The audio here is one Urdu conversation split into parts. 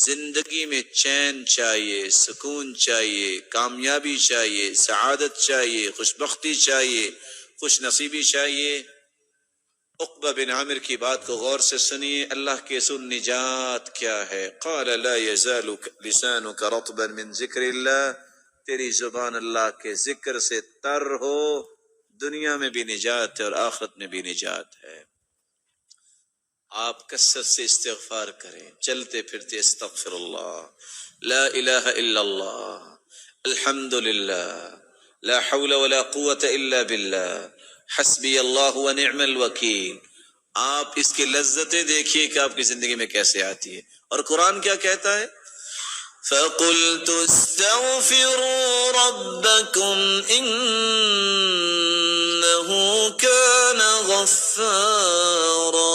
زندگی میں چین چاہیے، سکون چاہیے، کامیابی چاہیے، سعادت چاہیے، خوش بختی چاہیے، خوش نصیبی چاہیے۔ عقبہ بن عامر کی بات کو غور سے سنیے، اللہ کے رسول نجات کیا ہے؟ قال لا يزال لسانك رطبا من ذکر اللہ، تیری زبان اللہ کے ذکر سے تر ہو، دنیا میں بھی نجات ہے اور آخرت میں بھی نجات ہے۔ آپ کثرت سے استغفار کریں، چلتے پھرتے استغفر اللہ، لا الہ الا اللہ، الحمد للہ، لا حول ولا قوة الا باللہ، حسبی اللہ ونعم الوکیل۔ آپ اس کی لذتیں دیکھیے کہ آپ کی زندگی میں کیسے آتی ہے۔ اور قرآن کیا کہتا ہے؟ فَقُلْتُ اسْتَغْفِرُوا رَبَّكُمْ إِنَّهُ كَانَ غَفَّارًا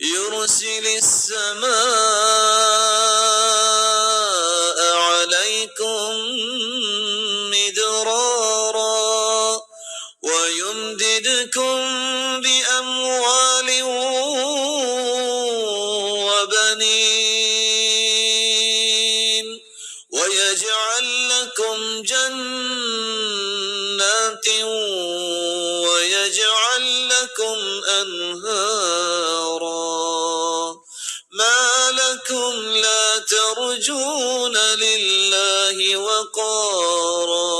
يُرْسِلِ السَّمَاءَ عَلَيْكُمْ مِدْرَارًا وَيُمْدِدْكُمْ بِأَمْوَالٍ وَبَنِينَ وَيَجْعَلْ لَكُمْ جَنَّاتٍ وَيَجْعَلْ لَكُمْ أَنْهَارًا مَا لَكُمْ لَا تَرْجُونَ لِلَّهِ وَقَارًا۔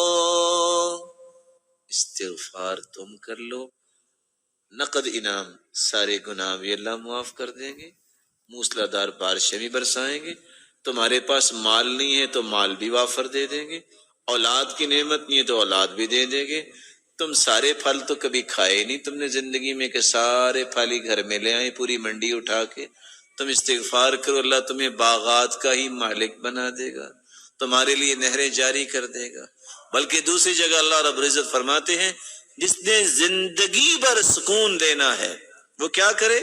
استغفار تم کر لو، نقد انعام، سارے گناہ بھی اللہ معاف کر دیں گے، موسلا دار بارشیں بھی برسائیں گے، تمہارے پاس مال نہیں ہے تو مال بھی وافر دے دیں گے، اولاد کی نعمت نہیں ہے تو اولاد بھی دے دیں گے۔ تم سارے پھل تو کبھی کھائے نہیں تم نے زندگی میں کہ سارے پھل ہی گھر میں لے آئے پوری منڈی اٹھا کے۔ تم استغفار کرو، اللہ تمہیں باغات کا ہی مالک بنا دے گا، تمہارے لیے نہریں جاری کر دے گا۔ بلکہ دوسری جگہ اللہ رب العزت فرماتے ہیں جس نے زندگی بھر سکون لینا ہے وہ کیا کرے؟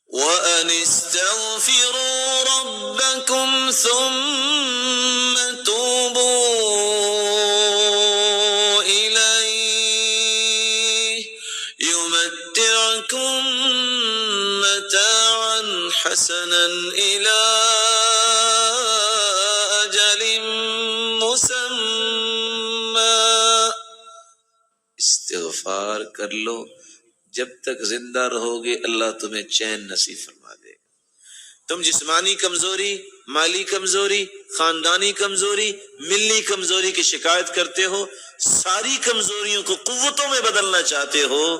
وَأَنِ اسْتَغْفِرُوا رَبَّكُمْ ثُمَّ تُوبُوا إِلَيْهِ يُمَتِّعْكُمْ مَتَاعًا حَسَنًا إِلَى أَجَلٍ مُّسَمًّى۔ استغفار کر لو، جب تک زندہ رہو گے اللہ تمہیں چین نصیب فرما دے گا۔ تم جسمانی کمزوری، مالی کمزوری، خاندانی کمزوری، ملی کمزوری کی شکایت کرتے ہو، ساری کمزوریوں کو قوتوں میں بدلنا چاہتے ہو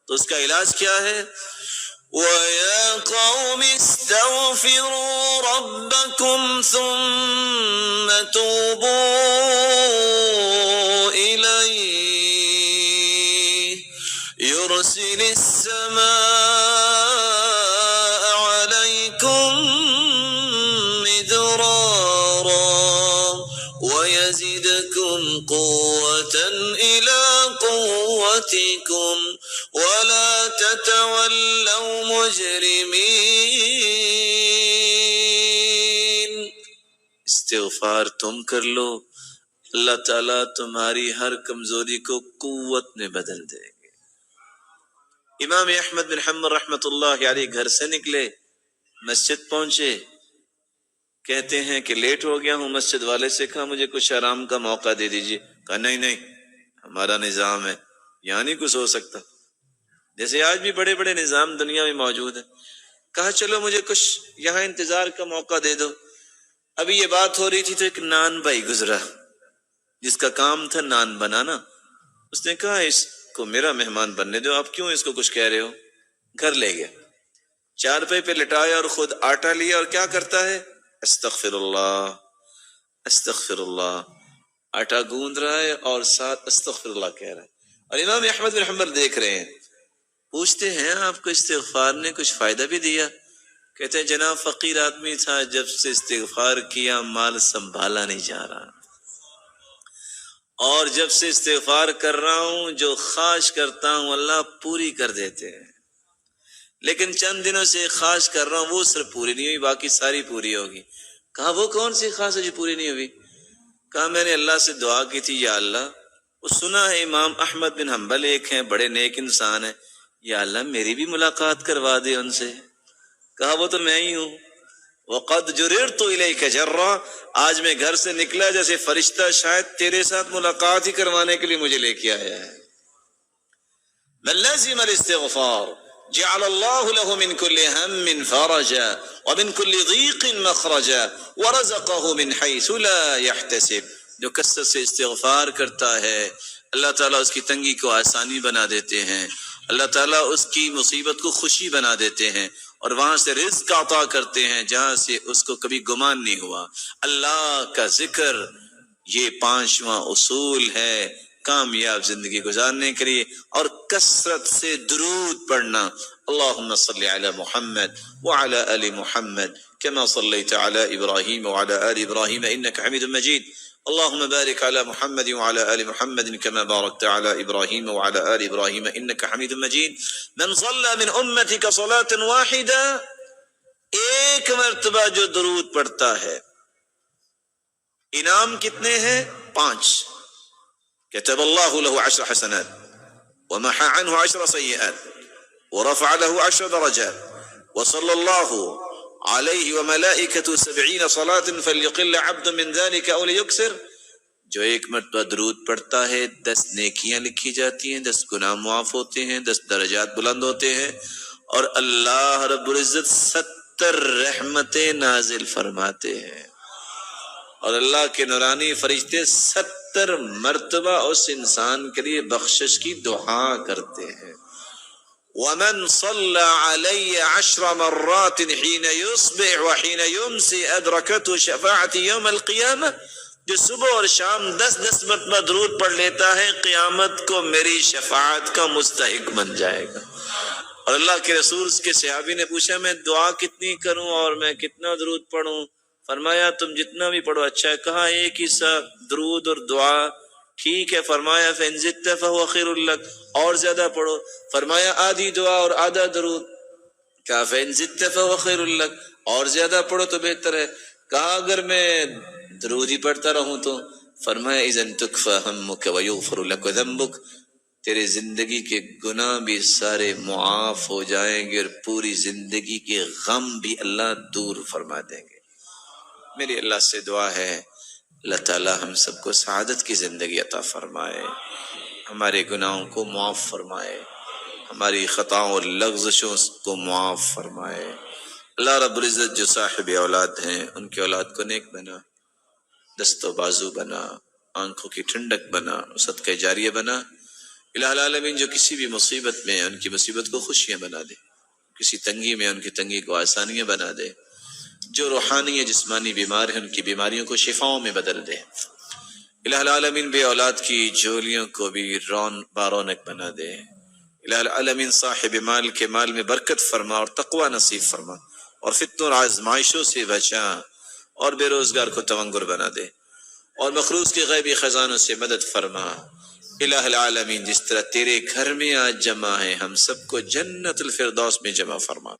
تو اس کا علاج کیا ہے؟ وَيَا قَوْمِ اسْتَغْفِرُوا رَبَّكُمْ ثُمَّ تُوبُوا إِلَيْهِ يُرْسِلِ السَّمَاءَ عَلَيْكُمْ مِدْرَارًا وَيَزِدْكُمْ قُوَّةً إِلَى قُوَّتِكُمْ وَلَا تَتَوَلَّوْا مُجْرِمِينَ۔ استغفار تم کر لو، اللہ تعالیٰ تمہاری ہر کمزوری کو قوت میں بدل دے گے۔ امام احمد بن حنبل رحمۃ اللہ علیہ گھر سے نکلے، مسجد پہنچے، کہتے ہیں کہ لیٹ ہو گیا ہوں، مسجد والے سے کہا مجھے کچھ آرام کا موقع دے دیجیے، کہا نہیں نہیں ہمارا نظام ہے یہاں نہیں کچھ ہو سکتا، جیسے آج بھی بڑے بڑے نظام دنیا میں موجود ہیں۔ کہا چلو مجھے کچھ یہاں انتظار کا موقع دے دو۔ ابھی یہ بات ہو رہی تھی تو ایک نان بھائی گزرا جس کا کام تھا نان بنانا، اس نے کہا اس کو میرا مہمان بننے دو، آپ کیوں اس کو کچھ کہہ رہے ہو؟ گھر لے گیا، چارپائی پہ لٹایا اور خود آٹا لیا اور کیا کرتا ہے؟ استغفر اللہ استغفر اللہ، آٹا گوندھ رہا ہے اور ساتھ استغفر اللہ کہہ رہا ہے۔ اور امام احمد بن حنبل دیکھ رہے ہیں، پوچھتے ہیں آپ کو استغفار نے کچھ فائدہ بھی دیا؟ کہتے ہیں جناب فقیر آدمی تھا، جب سے استغفار کیا مال سنبھالا نہیں جا رہا، اور جب سے استغفار کر رہا ہوں جو خواہش کرتا ہوں اللہ پوری کر دیتے ہیں، لیکن چند دنوں سے خواہش کر رہا ہوں وہ صرف پوری نہیں ہوئی، باقی ساری پوری ہوگی۔ کہا وہ کون سی خواہش ہے جو پوری نہیں ہوئی؟ کہا میں نے اللہ سے دعا کی تھی یا اللہ، وہ سنا ہے امام احمد بن حنبل ایک ہیں بڑے نیک انسان ہیں، یا اللہ میری بھی ملاقات کروا دے ان سے۔ کہا وہ تو میں ہی ہوں. وَقَدْ جُرِرْتُ إِلَيْكَ جَرًّا، آج میں گھر سے نکلا جیسے فرشتہ شاید تیرے ساتھ ملاقات ہی کروانے کے لیے مجھے لے کے آیا ہے. مَنْ لَزِمَ الْإِسْتِغْفَارَ جعل الله له من كل هم فرجا ومن كل ضيق مخرجا ورزقه من حيث لا يحتسب. جو کثرت سے استغفار کرتا ہے اللہ تعالیٰ اس کی تنگی کو آسانی بنا دیتے ہیں، اللہ تعالیٰ اس کی مصیبت کو خوشی بنا دیتے ہیں، اور وہاں سے رزق عطا کرتے ہیں جہاں سے اس کو کبھی گمان نہیں ہوا. اللہ کا ذکر یہ 5واں اصول ہے کامیاب زندگی گزارنے کے لیے، اور کثرت سے درود پڑھنا. اللہم صلی علی محمد وعلی آل محمد كما صلیت علی ابراہیم وعلی آل ابراہیم انک حمید مجید. اللہم بارک علی محمد وعلی آل محمد كما بارکت علی ابراہیم وعلی آل ابراہیم انک حمید مجید. من صلی من امتک صلاة واحدہ، ایک مرتبہ جو درود پڑھتا ہے، انعام کتنے ہیں؟ 5. كتب الله له 10 حسنات ومحى عنه 10 سيئات ورفع له 10 درجات وصلى الله عليه وملائكته 70 صلاة فليقل عبد من ذلك أو ليكسر. جو ایک مرتبہ درود پڑھتا ہے 10 نیکیاں لکھی جاتی ہیں، 10 گناہ معاف ہوتے ہیں، 10 درجات بلند ہوتے ہیں، اور اللہ رب العزت 70 رحمتیں نازل فرماتے ہیں، اور اللہ کے نورانی فرشتے 70 مرتبہ اس انسان کے لیے بخشش کی دعا کرتے ہیں. ومن صلى علي 10 مرات حين يصبح وحين يمسي أدركته شفاعتي يوم القيامة. جو صبح اور شام 10 مرتبہ درود پڑھ لیتا ہے قیامت کو میری شفاعت کا مستحق بن جائے گا. اور اللہ کے رسول کے صحابی نے پوچھا میں دعا کتنی کروں اور میں کتنا درود پڑھوں؟ فرمایا تم جتنا بھی پڑھو اچھا ہے. کہا ایک ہی سا درود اور دعا ٹھیک ہے. فرمایا فَإِن زِدْتَ فَهُوَ خَيْرٌ لَكَ، اور زیادہ پڑھو. فرمایا آدھی دعا اور آدھا درود. کہا فَإِن زِدْتَ فَهُوَ خَيْرٌ لَكَ، اور زیادہ پڑھو تو بہتر ہے. کہا اگر میں درود ہی پڑھتا رہوں تو؟ فرمایا اِذًا تُكْفَى هَمُّكَ وَيُغْفَرُ لَكَ ذَنبُكَ، تیرے زندگی کے گناہ بھی سارے معاف ہو جائیں گے اور پوری زندگی کے غم بھی اللہ دور فرما دیں گے. میری اللہ سے دعا ہے اللہ تعالی ہم سب کو سعادت کی زندگی عطا فرمائے، ہمارے گناہوں کو معاف فرمائے، ہماری خطاؤں اور لغزشوں کو معاف فرمائے. اللہ رب العزت جو صاحب اولاد ہیں ان کی اولاد کو نیک بنا، دست و بازو بنا، آنکھوں کی ٹھنڈک بنا، صدقہ جاریہ بنا. الہ العالمین جو کسی بھی مصیبت میں ان کی مصیبت کو خوشیاں بنا دے، کسی تنگی میں ان کی تنگی کو آسانیاں بنا دے، جو روحانی یا جسمانی بیمار ہیں ان کی بیماریوں کو شفاؤں میں بدل دے. الہ العالمین بے اولاد کی جھولیوں کو بھی بارونق بنا دے. الہ العالمین صاحب مال کے مال میں برکت فرما اور تقوی نصیب فرما، اور فتنوں اور آزمائشوں سے بچا، اور بے روزگار کو تونگر بنا دے، اور مخروص کے غیبی خزانوں سے مدد فرما. الہ العالمین جس طرح تیرے گھر میں آج جمع ہے ہم سب کو جنت الفردوس میں جمع فرما.